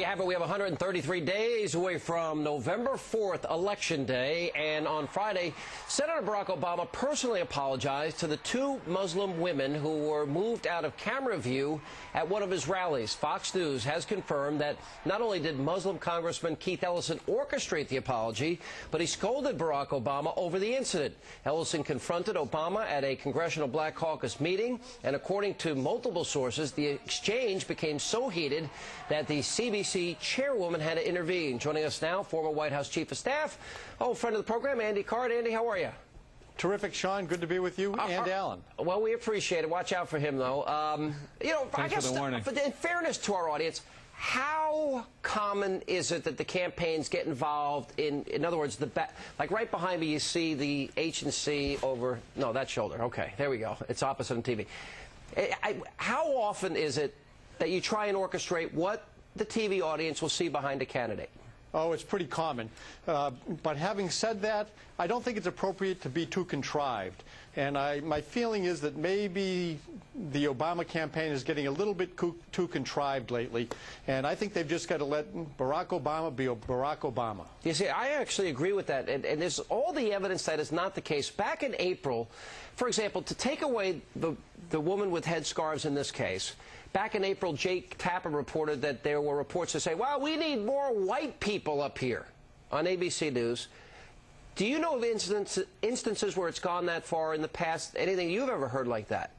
have it. We have 133 days away from November 4th, Election Day. And on Friday, Senator Barack Obama personally apologized to the two Muslim women who were moved out of camera view at one of his rallies. Fox News has confirmed that not only did Muslim Congressman Keith Ellison orchestrate the apology, but he scolded Barack Obama over the incident. Ellison confronted Obama at a Congressional Black Caucus meeting, and according to multiple sources, the exchange became so heated that the CBC chairwoman had to intervene. Joining us now, former White House Chief of Staff, friend of the program, Andy Card. Andy, how are you? Terrific, Sean. Good to be with you and Alan. Well, we appreciate it. Watch out for him, though. Thanks for the warning. In fairness to our audience, how common is it that the campaigns get involved in other words, like right behind me, you see the H&C over, no, that shoulder. Okay, there we go. It's opposite on TV. How often is it that you try and orchestrate what the TV audience will see behind a candidate? Oh, it's pretty common. But having said that, I don't think it's appropriate to be too contrived. And my feeling is that maybe the Obama campaign is getting a little bit too contrived lately. And I think they've just got to let Barack Obama be Barack Obama. You see, I actually agree with that. And there's all the evidence that is not the case. Back in April, for example, to take away the woman with headscarves in this case, back in April, Jake Tapper reported that there were reports to say, well, we need more white people up here on ABC News. Do you know of instances where it's gone that far in the past? Anything you've ever heard like that?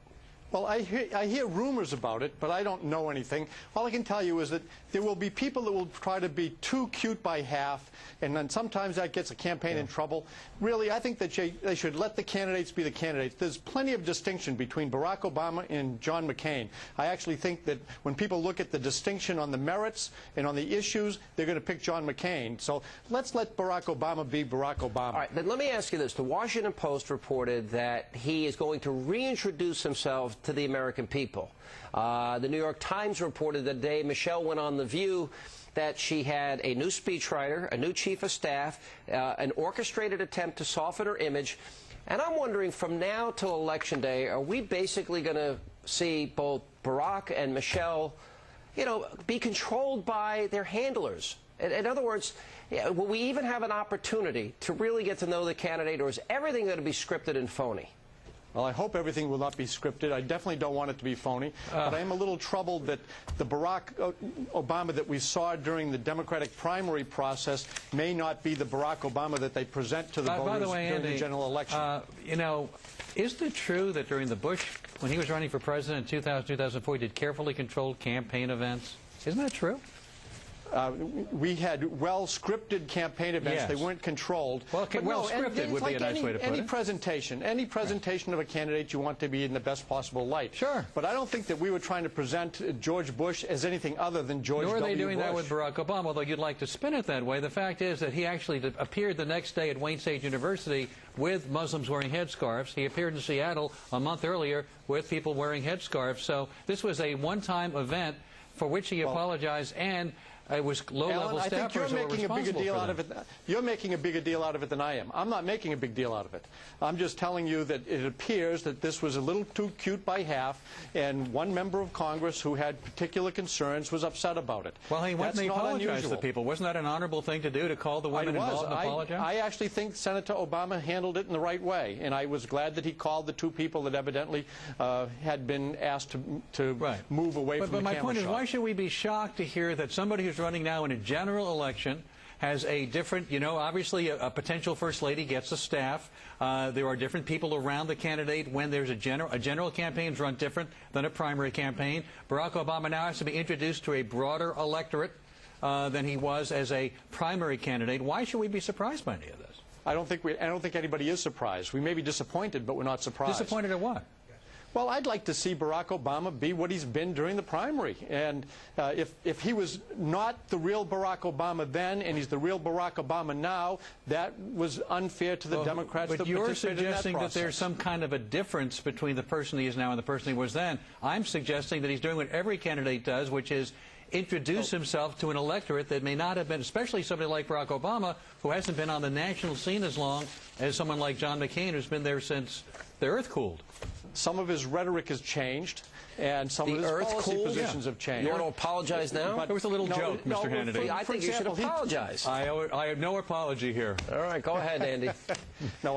Well, I hear rumors about it, but I don't know anything. All I can tell you is that there will be people that will try to be too cute by half, and then sometimes that gets a campaign in trouble. Really, I think that they should let the candidates be the candidates. There's plenty of distinction between Barack Obama and John McCain. I actually think that when people look at the distinction on the merits and on the issues, they're going to pick John McCain. So let's let Barack Obama be Barack Obama. All right, then let me ask you this. The Washington Post reported that he is going to reintroduce himself to the American people. The New York Times reported that day Michelle went on The View that she had a new speechwriter, a new chief of staff, an orchestrated attempt to soften her image. And I'm wondering, from now till Election Day, are we basically going to see both Barack and Michelle, be controlled by their handlers? In other words, will we even have an opportunity to really get to know the candidate, or is everything going to be scripted and phony? Well, I hope everything will not be scripted. I definitely don't want it to be phony. But I am a little troubled that the Barack Obama that we saw during the Democratic primary process may not be the Barack Obama that they present to the voters by the way, during Andy, the general election. Isn't it true that during the Bush, when he was running for president in 2004, he did carefully controlled campaign events? Isn't that true? We had well-scripted campaign events. Yes. They weren't controlled. Well, well-scripted would be a nice way to put it. Any presentation of a candidate, you want to be in the best possible light. Sure. But I don't think that we were trying to present George Bush as anything other than George W. Bush. Nor are they doing that with Barack Obama, although you'd like to spin it that way. The fact is that he actually appeared the next day at Wayne State University with Muslims wearing headscarves. He appeared in Seattle a month earlier with people wearing headscarves. So this was a one-time event for which he apologized, and it was low-level staffers. I think you're making a bigger deal out of it. You're making a bigger deal out of it than I am. I'm not making a big deal out of it. I'm just telling you that it appears that this was a little too cute by half, and one member of Congress who had particular concerns was upset about it. Well, he went and he apologized to people. Wasn't that an honorable thing to do, to call the women involved and apologize? I actually think Senator Obama handled it in the right way, and I was glad that he called the two people that evidently had been asked to move away from the camera shot. But my point is, why should we be shocked to hear that somebody who's running now in a general election has a different, obviously a potential first lady gets a staff. There are different people around the candidate when there's a general campaign is run different than a primary campaign. Barack Obama now has to be introduced to a broader electorate than he was as a primary candidate. Why should we be surprised by any of this? I don't think anybody is surprised. We may be disappointed, but we're not surprised. Disappointed at what? Well, I'd like to see Barack Obama be what he's been during the primary. And if he was not the real Barack Obama then and he's the real Barack Obama now, that was unfair to the Democrats that participated in that process. But you're suggesting that there's some kind of a difference between the person he is now and the person he was then. I'm suggesting that he's doing what every candidate does, which is introduce himself to an electorate that may not have been, especially somebody like Barack Obama, who hasn't been on the national scene as long as someone like John McCain, who's been there since the earth cooled. Some of his rhetoric has changed, and some The of his earth policy cooled? positions have changed. You want to apologize now? But- It was a little joke, no, Mr. Hannity. I think you should example, apologize. I have no apology here. All right, go ahead, Andy. No,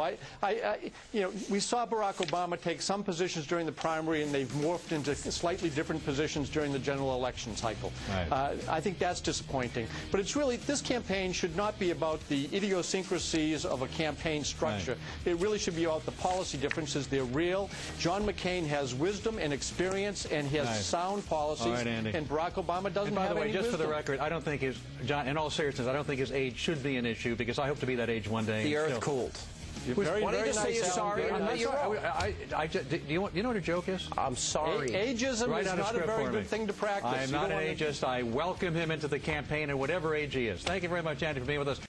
we saw Barack Obama take some positions during the primary, and they've morphed into slightly different positions during the general election cycle. Right. I think that's disappointing. But it's really, this campaign should not be about the idiosyncrasies of a campaign structure. Right. It really should be about the policy differences. They're real. John McCain has wisdom and experience, and he has Right. sound policies. All right, Andy. And Barack Obama doesn't And by have the way, any just for the wisdom. record, I don't think his, John, in all seriousness, I don't think his age should be an issue, because I hope to be that age one day. The earth Still. cooled. Very, Why don't you very just say nice, you're Alan, sorry very and nice. you're wrong? Do you know what a joke is? I'm sorry. Ageism Write is out a not a script very for good me. thing to practice. I am You not don't an wanna- ageist. I welcome him into the campaign at whatever age he is. Thank you very much, Andy, for being with us.